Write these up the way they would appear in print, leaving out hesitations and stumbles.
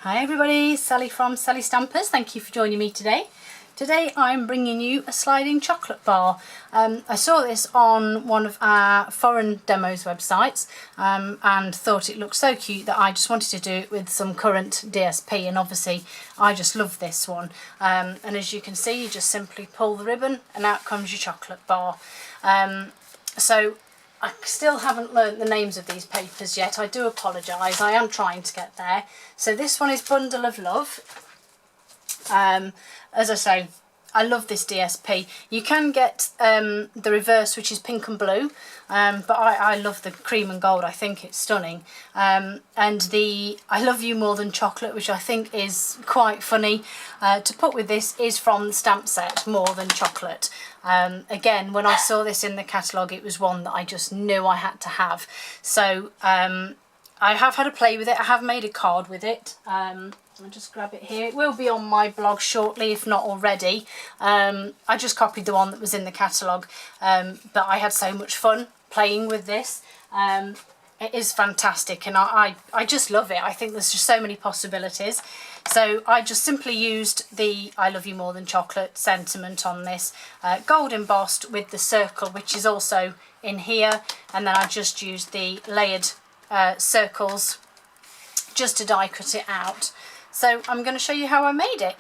Hi everybody, Sally from Sally Stampers. Thank you for joining me today. Today I'm bringing you a sliding chocolate bar. I saw this on one of our foreign demos websites and thought it looked so cute that I just wanted to do it with some current DSP, and obviously I just love this one. And as you can see, you just simply pull the ribbon and out comes your chocolate bar. So I still haven't learnt the names of these papers yet. I do apologise, I am trying to get there. So this one is Bundle of Love. As I say, I love this DSP. You can get the reverse, which is pink and blue, but I love the cream and gold. I think it's stunning. And the I Love You More Than Chocolate, which I think is quite funny to put with this, is from the stamp set More Than Chocolate. Again, when I saw this in the catalogue, it was one that I just knew I had to have. So I have had a play with it. I have made a card with it. I'll just grab it here. It will be on my blog shortly, if not already. I just copied the one that was in the catalogue, but I had so much fun playing with this. It is fantastic, and I just love it. I think there's just so many possibilities. So I just simply used the I Love You More Than Chocolate sentiment on this, gold embossed with the circle, which is also in here, and then I just used the layered circles just to die cut it out. So I'm going to show you how I made it.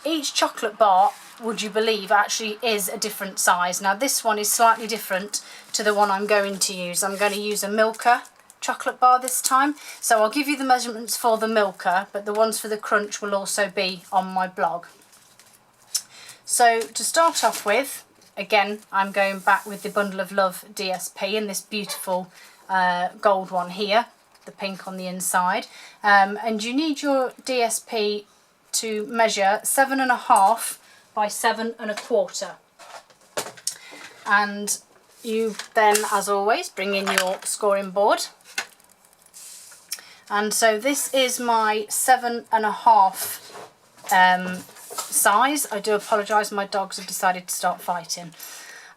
Each chocolate bar, would you believe, actually is a different size. Now this one is slightly different to the one I'm going to use. I'm going to use a Milka chocolate bar this time. So I'll give you the measurements for the Milka, but the ones for the Crunch will also be on my blog. So to start off with, again, I'm going back with the Bundle of Love DSP in this beautiful gold one here, the pink on the inside, and you need your DSP to measure 7.5 by 7 1/4, and you then, as always, bring in your scoring board. And so this is my 7.5 size. I do apologise, my dogs have decided to start fighting.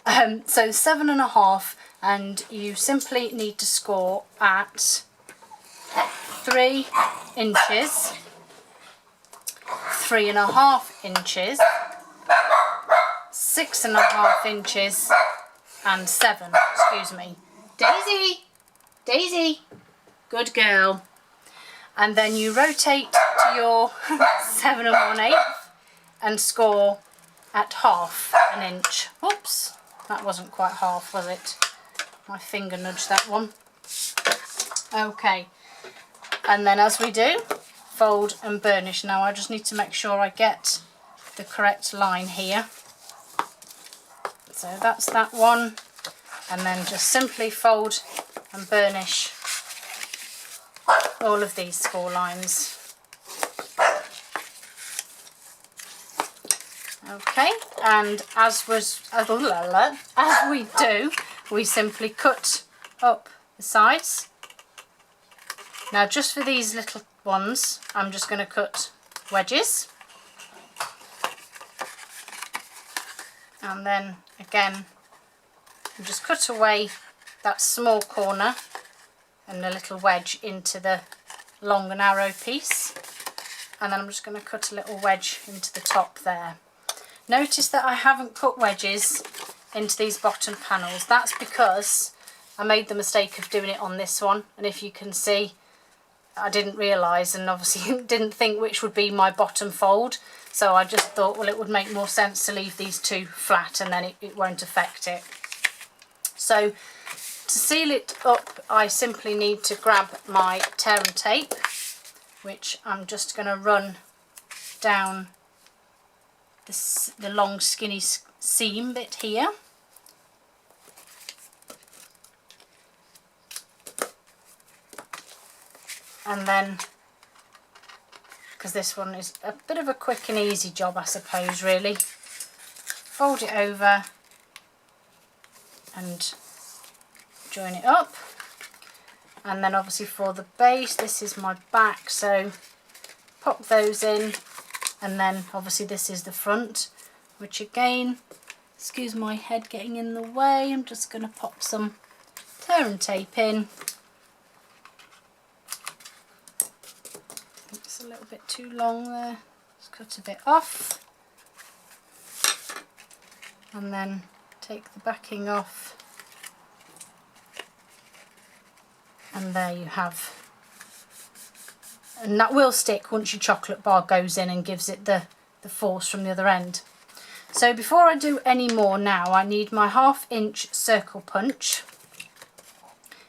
So 7.5, and you simply need to score at 3 inches, 3.5 inches, 6.5 inches, and 7. Excuse me. Daisy! Daisy! Good girl. And then you rotate to your 7 1/8 and score at 1/2 inch. Oops, that wasn't quite half, was it? My finger nudged that one. Okay. And then, as we do, fold and burnish. Now I just need to make sure I get the correct line here. So that's that one, and then just simply fold and burnish all of these score lines. Okay, and as we do, we simply cut up the sides. Now just for these little ones, I'm just going to cut wedges, and then again just cut away that small corner and a little wedge into the long and narrow piece, and then I'm just going to cut a little wedge into the top there. Notice that I haven't cut wedges into these bottom panels. That's because I made the mistake of doing it on this one, and if you can see, I didn't realise, and obviously didn't think which would be my bottom fold, so I just thought, well, it would make more sense to leave these two flat, and then it won't affect it. So to seal it up, I simply need to grab my tear and tape, which I'm just going to run down the long skinny seam bit here. And then, because this one is a bit of a quick and easy job, I suppose, really, fold it over and join it up. And then obviously for the base, this is my back, so pop those in, and then obviously this is the front, which again, excuse my head getting in the way, I'm just going to pop some tear and tape in. a little bit too long there. Let's cut a bit off. And then take the backing off. And there you have. And that will stick once your chocolate bar goes in and gives it the force from the other end. So before I do any more now, I need my 1/2 inch circle punch.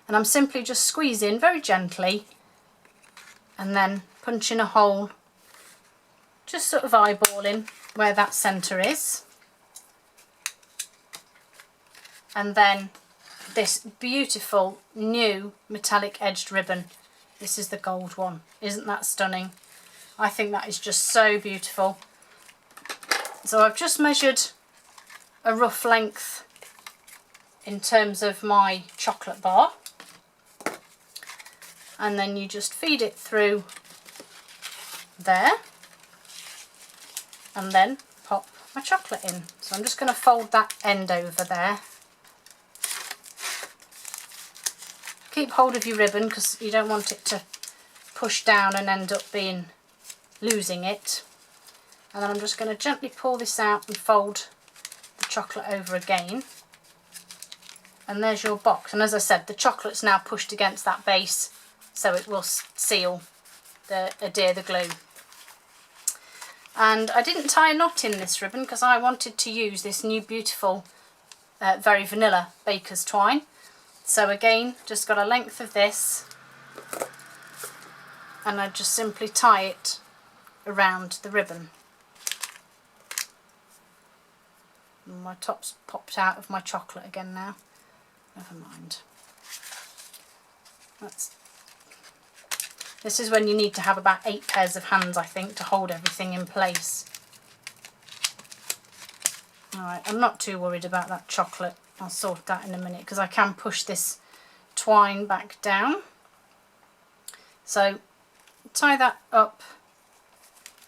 And I'm simply just squeezing very gently and then punching a hole, just sort of eyeballing where that centre is. And then this beautiful new metallic edged ribbon. This is the gold one. Isn't that stunning? I think that is just so beautiful. So I've just measured a rough length in terms of my chocolate bar. And then you just feed it through there. And then pop my chocolate in. So I'm just going to fold that end over there. Keep hold of your ribbon because you don't want it to push down and end up losing it. And then I'm just going to gently pull this out and fold the chocolate over again. And there's your box. And as I said, the chocolate's now pushed against that base, so it will seal adhere the glue. And I didn't tie a knot in this ribbon because I wanted to use this new beautiful very vanilla baker's twine. So again, just got a length of this, and I just simply tie it around the ribbon. And my top's popped out of my chocolate again now. Never mind. This is when you need to have about 8 pairs of hands, I think, to hold everything in place. Alright, I'm not too worried about that chocolate. I'll sort that in a minute because I can push this twine back down. So tie that up,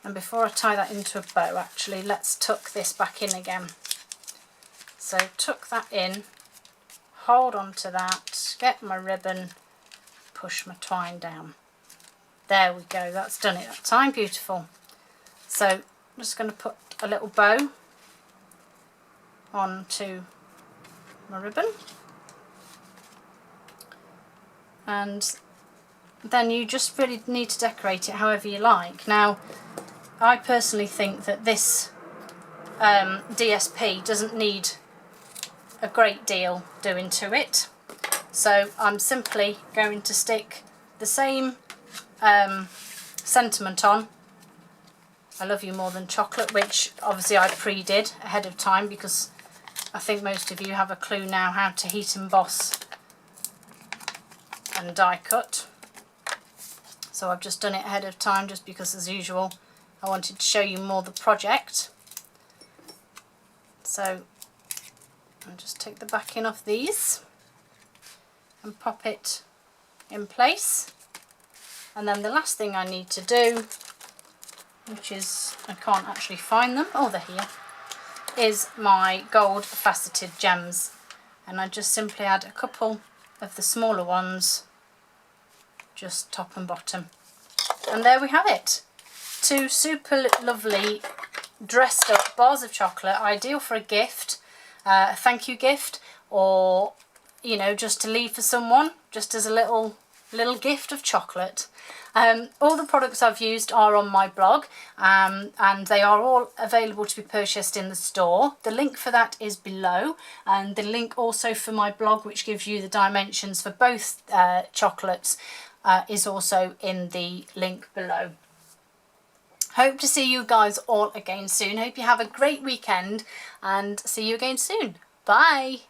and before I tie that into a bow, actually, let's tuck this back in again. So tuck that in, hold on to that, get my ribbon, push my twine down. There we go, that's done it that time. Beautiful. So I'm just going to put a little bow onto my ribbon, and then you just really need to decorate it however you like. Now, I personally think that this DSP doesn't need a great deal doing to it, so I'm simply going to stick the same sentiment on. I love you more than chocolate, which obviously I pre-did ahead of time because I think most of you have a clue now how to heat emboss and die cut. So I've just done it ahead of time just because, as usual, I wanted to show you more the project. So I'll just take the backing off these and pop it in place. And then the last thing I need to do, which is, I can't actually find them, oh they're here, is my gold faceted gems. And I just simply add a couple of the smaller ones, just top and bottom. And there we have it. 2 super lovely dressed up bars of chocolate, ideal for a gift, a thank you gift, or you know, just to leave for someone, just as a little gift of chocolate. All the products I've used are on my blog, and they are all available to be purchased in the store. The link for that is below, and the link also for my blog, which gives you the dimensions for both chocolates, is also in the link below. Hope to see you guys all again soon. Hope you have a great weekend, and see you again soon. Bye!